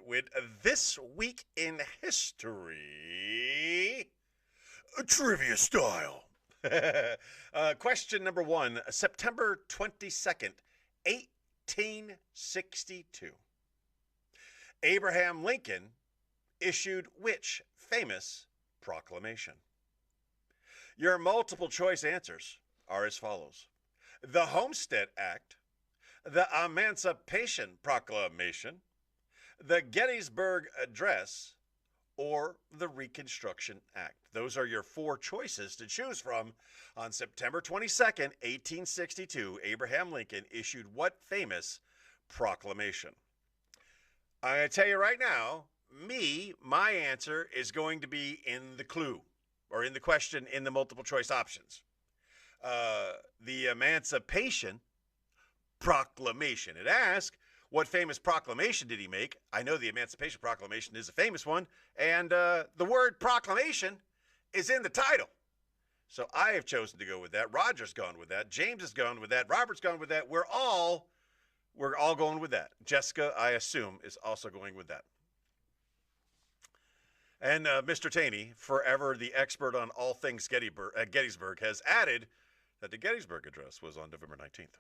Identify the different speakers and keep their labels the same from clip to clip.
Speaker 1: with This Week in History Trivia Style. Question number one, September 22nd, 1862. Abraham Lincoln issued which famous proclamation? Your multiple choice answers are as follows: the Homestead Act, the Emancipation Proclamation, the Gettysburg Address, or the Reconstruction Act. Those are your four choices to choose from. On September 22nd, 1862, Abraham Lincoln issued what famous proclamation? I'm going to tell you right now, my answer is going to be in the clue, or in the question in the multiple choice options. The Emancipation Proclamation. It asks, what famous proclamation did he make? I know the Emancipation Proclamation is a famous one, and the word proclamation is in the title. So I have chosen to go with that. Roger's gone with that. James has gone with that. Robert's gone with that. We're all going with that. Jessica, I assume, is also going with that. And Mr. Taney, forever the expert on all things Gettysburg, has added that the Gettysburg Address was on November 19th.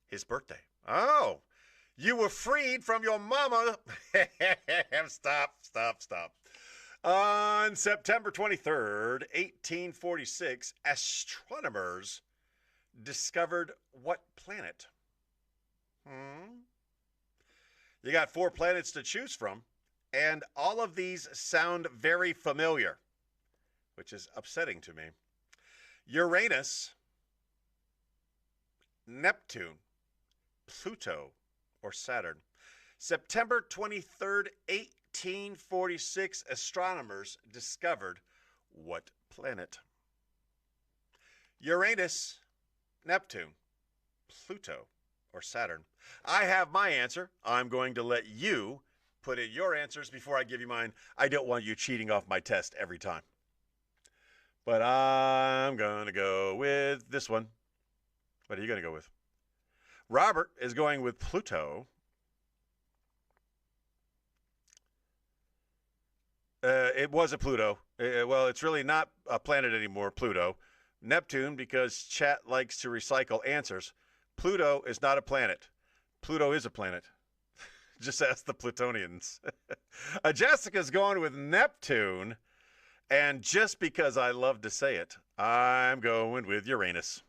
Speaker 1: His birthday. Oh, you were freed from your mama. Stop. On September 23rd, 1846, astronomers discovered what planet? You got four planets to choose from, and all of these sound very familiar, which is upsetting to me. Uranus, Neptune, Pluto, or Saturn. September 23rd, 1846, astronomers discovered what planet? Uranus, Neptune, Pluto, or Saturn. I have my answer. I'm going to let you put in your answers before I give you mine. I don't want you cheating off my test every time. But I'm going to go with this one. What are you going to go with? Robert is going with Pluto. It was a Pluto. Well, it's really not a planet anymore, Pluto. Neptune, because chat likes to recycle answers. Pluto is not a planet. Pluto is a planet. Just ask the Plutonians. Jessica's going with Neptune. And just because I love to say it, I'm going with Uranus.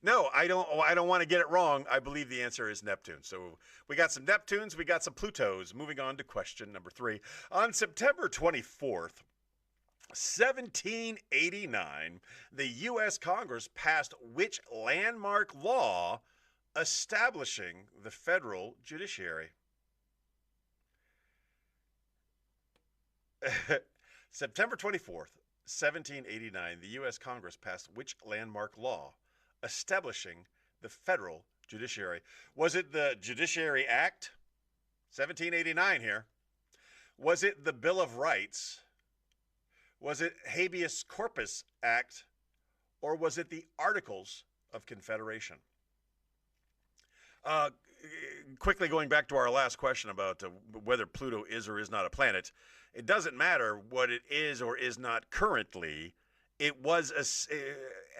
Speaker 1: No, I don't want to get it wrong. I believe the answer is Neptune. So we got some Neptunes, we got some Plutos. Moving on to question number 3. On September 24th, 1789, the U.S. Congress passed which landmark law establishing the federal judiciary? September 24th, 1789, the U.S. Congress passed which landmark law establishing the federal judiciary? Was it the Judiciary Act? 1789 here. Was it the Bill of Rights? Was it Habeas Corpus Act? Or was it the Articles of Confederation? Quickly going back to our last question about whether Pluto is or is not a planet, it doesn't matter what it is or is not currently. It was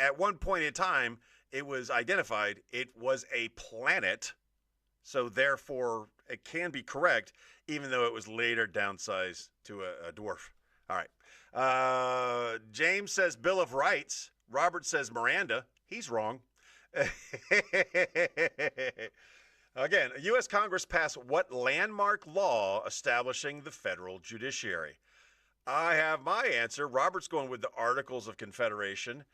Speaker 1: at one point in time, it was identified it was a planet, so therefore it can be correct, even though it was later downsized to a dwarf. All right. James says Bill of Rights. Robert says Miranda. He's wrong. Again, U.S. Congress passed what landmark law establishing the federal judiciary? I have my answer. Robert's going with the Articles of Confederation.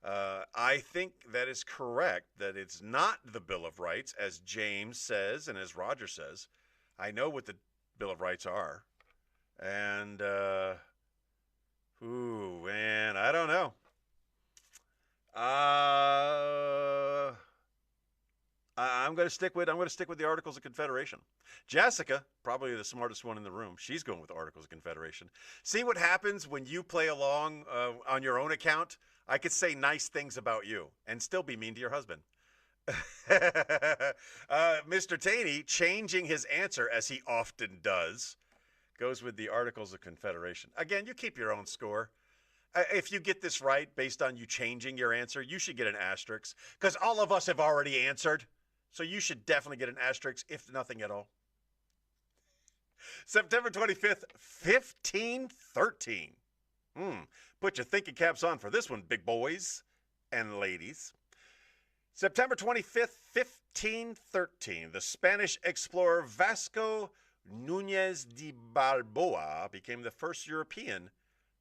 Speaker 1: I think that is correct, that it's not the Bill of Rights, as James says and as Roger says. I know what the Bill of Rights are. And, man, I don't know. I'm going to stick with the Articles of Confederation. Jessica, probably the smartest one in the room, she's going with the Articles of Confederation. See what happens when you play along on your own account? I could say nice things about you and still be mean to your husband. Mr. Taney, changing his answer as he often does, goes with the Articles of Confederation. Again, you keep your own score. If you get this right based on you changing your answer, you should get an asterisk because all of us have already answered. So you should definitely get an asterisk, if nothing at all. September 25th, 1513. Put your thinking caps on for this one, big boys and ladies. September 25th, 1513, the Spanish explorer Vasco Nunez de Balboa became the first European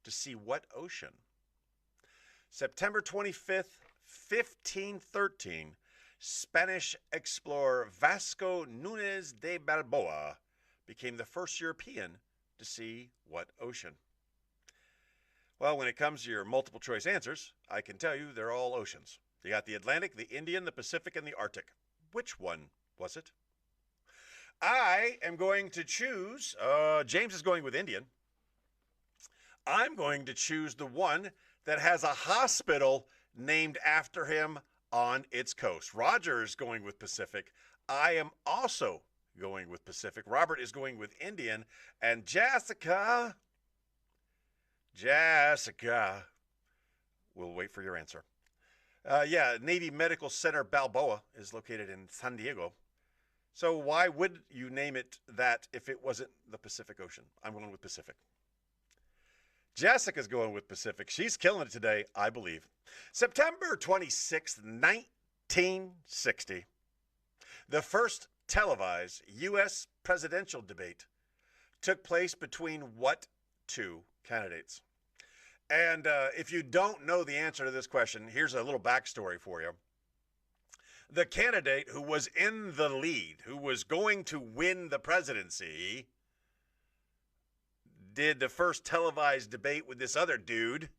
Speaker 1: to see what ocean? September 25th, 1513, Spanish explorer Vasco Nunez de Balboa became the first European to see what ocean? Well, when it comes to your multiple choice answers, I can tell you they're all oceans. You got the Atlantic, the Indian, the Pacific, and the Arctic. Which one was it? I am going to choose, James is going with Indian. I'm going to choose the one that has a hospital named after him on its coast. Roger is going with Pacific. I am also going with Pacific. Robert is going with Indian. And Jessica, we'll wait for your answer. Navy Medical Center Balboa is located in San Diego. So why would you name it that if it wasn't the Pacific Ocean? I'm going with Pacific. Jessica's going with Pacific. She's killing it today, I believe. September 26th, 1960. The first televised U.S. presidential debate took place between what two candidates? And if you don't know the answer to this question, here's a little backstory for you. The candidate who was in the lead, who was going to win the presidency, did the first televised debate with this other dude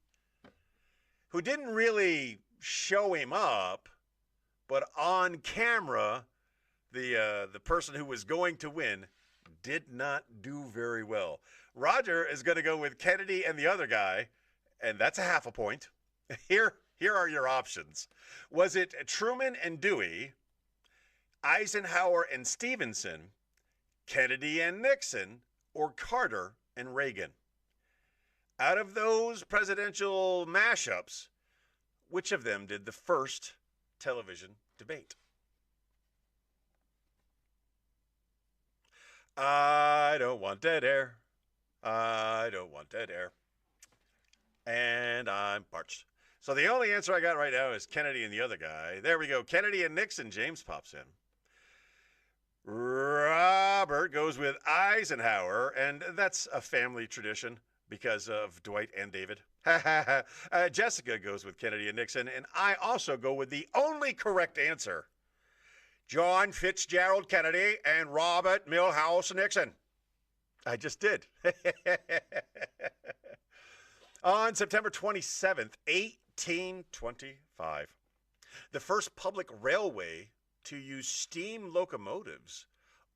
Speaker 1: who didn't really show him up, but on camera, the person who was going to win did not do very well. Roger is going to go with Kennedy and the other guy, and that's a half a point. Here are your options. Was it Truman and Dewey, Eisenhower and Stevenson, Kennedy and Nixon, or Carter and Reagan? Out of those presidential mashups, which of them did the first television debate? I don't want dead air. I don't want dead air. And I'm parched. So the only answer I got right now is Kennedy and the other guy. There we go. Kennedy and Nixon. James pops in. Robert goes with Eisenhower, and that's a family tradition because of Dwight and David. Jessica goes with Kennedy and Nixon, and I also go with the only correct answer. John Fitzgerald Kennedy and Robert Milhouse Nixon. I just did. On September 27th, 1825, the first public railway to use steam locomotives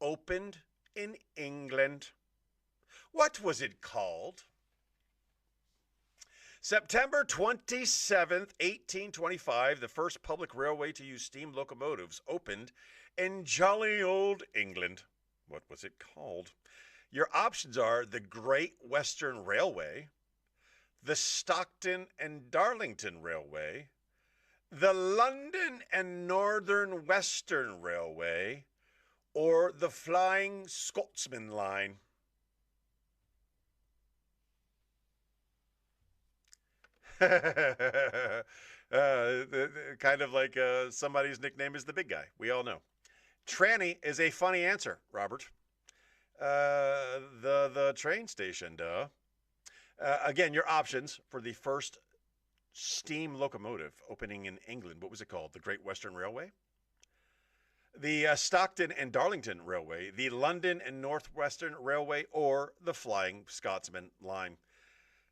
Speaker 1: opened in England. What was it called? September 27th, 1825, the first public railway to use steam locomotives opened in jolly old England. What was it called? Your options are the Great Western Railway, the Stockton and Darlington Railway, the London and Northern Western Railway, or the Flying Scotsman Line. Kind of like somebody's nickname is the big guy. We all know. Tranny is a funny answer, Robert. The train station, duh. Again, your options for the first steam locomotive opening in England. What was it called? The Great Western Railway? The Stockton and Darlington Railway, the London and Northwestern Railway, or the Flying Scotsman Line?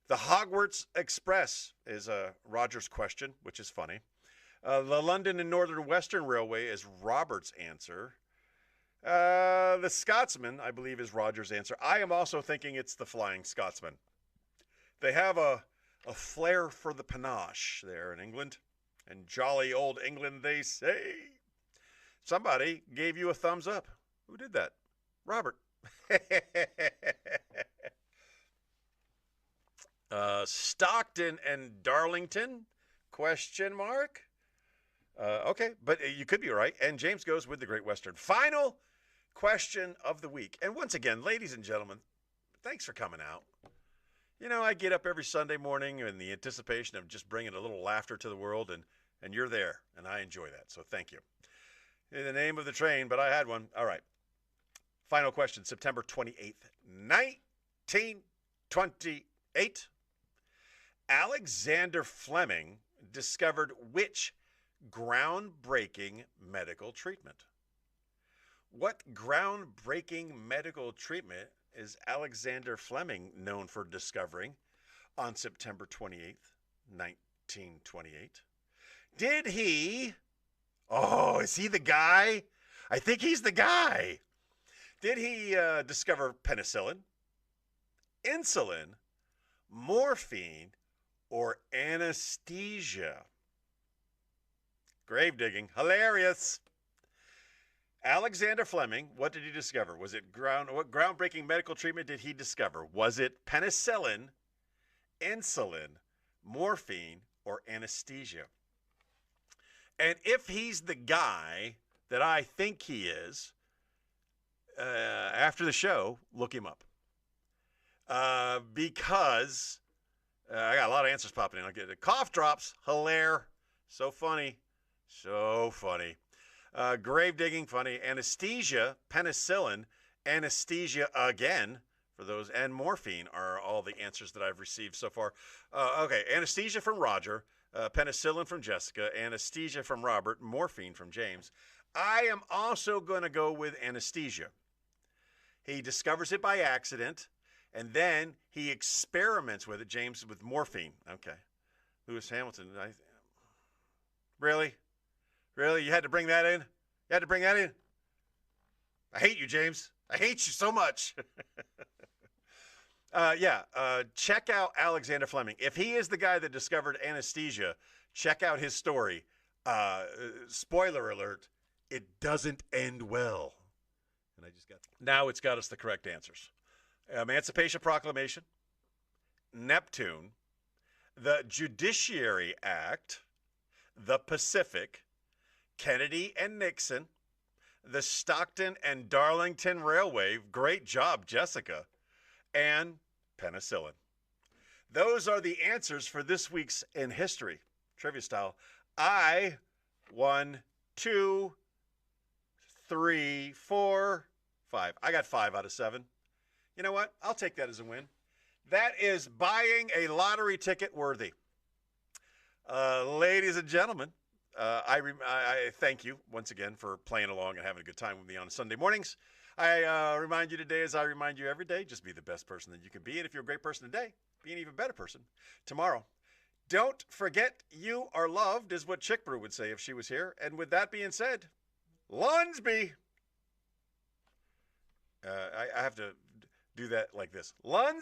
Speaker 1: The Hogwarts Express is Roger's question, which is funny. The London and Northern Western Railway is Robert's answer. The Scotsman, I believe, is Roger's answer. I am also thinking it's the Flying Scotsman. They have a flair for the panache there in England. And jolly old England, they say. Somebody gave you a thumbs up. Who did that? Robert. Stockton and Darlington? Question mark. Okay, but you could be right. And James goes with the Great Western. Final question of the week. And once again, ladies and gentlemen, thanks for coming out. You know, I get up every Sunday morning in the anticipation of just bringing a little laughter to the world, and you're there, and I enjoy that. So thank you. In the name of the train, but I had one. All right. Final question, September 28th, 1928. Alexander Fleming discovered which groundbreaking medical treatment? What groundbreaking medical treatment is Alexander Fleming known for discovering on September 28th, 1928? Did he... Oh, is he the guy? I think he's the guy. Did he discover penicillin, insulin, morphine, or anesthesia? Grave digging. Hilarious. Alexander Fleming, what did he discover? Was it what groundbreaking medical treatment did he discover? Was it penicillin, insulin, morphine, or anesthesia? And if he's the guy that I think he is, after the show, look him up. Because I got a lot of answers popping in. I'll get it. Cough drops. Hilaire. So funny. So funny. Grave digging. Funny. Anesthesia. Penicillin. Anesthesia again. For those. And morphine are all the answers that I've received so far. Okay. Anesthesia from Roger. Penicillin from Jessica. Anesthesia from Robert. Morphine from James. I am also going to go with anesthesia. He discovers it by accident, and then he experiments with it, James, with morphine. Okay. Lewis Hamilton. Really? Really? You had to bring that in? You had to bring that in? I hate you, James. I hate you so much. Check out Alexander Fleming. If he is the guy that discovered anesthesia, check out his story. Spoiler alert, it doesn't end well. And now it's got us the correct answers. Emancipation Proclamation, Neptune, the Judiciary Act, the Pacific, Kennedy and Nixon, the Stockton and Darlington Railway. Great job, Jessica. And penicillin. Those are the answers for this week's In History, trivia style. I won 2, 3, 4, 5. I got 5 out of 7. You know what? I'll take that as a win. That is buying a lottery ticket worthy. Ladies and gentlemen, I thank you once again for playing along and having a good time with me on Sunday mornings. I remind you today, as I remind you every day, just be the best person that you can be. And if you're a great person today, be an even better person tomorrow. Don't forget you are loved, is what Chick Brew would say if she was here. And with that being said, Lunsby. I have to do that like this. Lunsby.